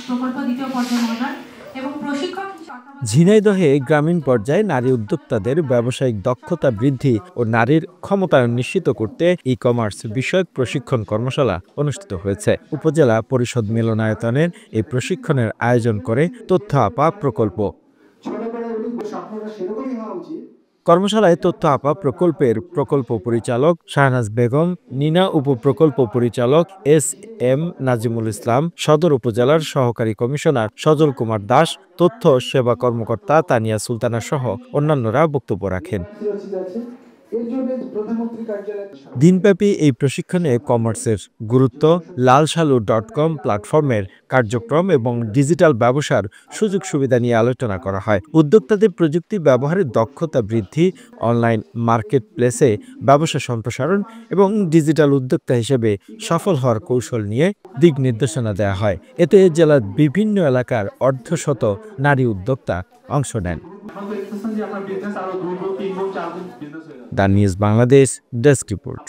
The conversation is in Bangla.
প্রকল্প দ্বিতীয় পর্যায়ে মহোদয় এবং প্রশিক্ষণ। ঝিনাইদহে গ্রামীণ পর্যায়ে নারী উদ্যোক্তাদের ব্যবসায়িক দক্ষতা বৃদ্ধি ও নারীর ক্ষমতায়ন নিশ্চিত করতে ই-কমার্স বিষয়ক প্রশিক্ষণ কর্মশালা অনুষ্ঠিত হয়েছে। উপজেলা পরিষদ মিলনায়তনের এই প্রশিক্ষণের আয়োজন করে তথ্য আপা প্রকল্প। কর্মশালায় তথ্য আপা প্রকল্পের প্রকল্প পরিচালক শাহনাজ বেগম, নিনা উপপ্রকল্প পরিচালক এস.এম. নাজিমুল ইসলাম, সদর উপজেলার সহকারী কমিশনার সজল কুমার দাস, তথ্য সেবা কর্মকর্তা তানিয়া সুলতানা সহ অন্যান্যরা বক্তব্য রাখেন। দিনব্যাপী এই প্রশিক্ষণে কমার্সের গুরুত্ব, লালসালু.com প্ল্যাটফর্মের কার্যক্রম এবং ডিজিটাল ব্যবসার সুযোগ সুবিধা নিয়ে আলোচনা করা হয়। উদ্যোক্তাদের প্রযুক্তি ব্যবহারের দক্ষতা বৃদ্ধি, অনলাইন মার্কেট প্লেসে ব্যবসা সম্প্রসারণ এবং ডিজিটাল উদ্যোক্তা হিসেবে সফল হওয়ার কৌশল নিয়ে দিক নির্দেশনা দেওয়া হয়। এতে জেলার বিভিন্ন এলাকার অর্ধশত নারী উদ্যোক্তা অংশ নেন। The news Bangladesh desk report.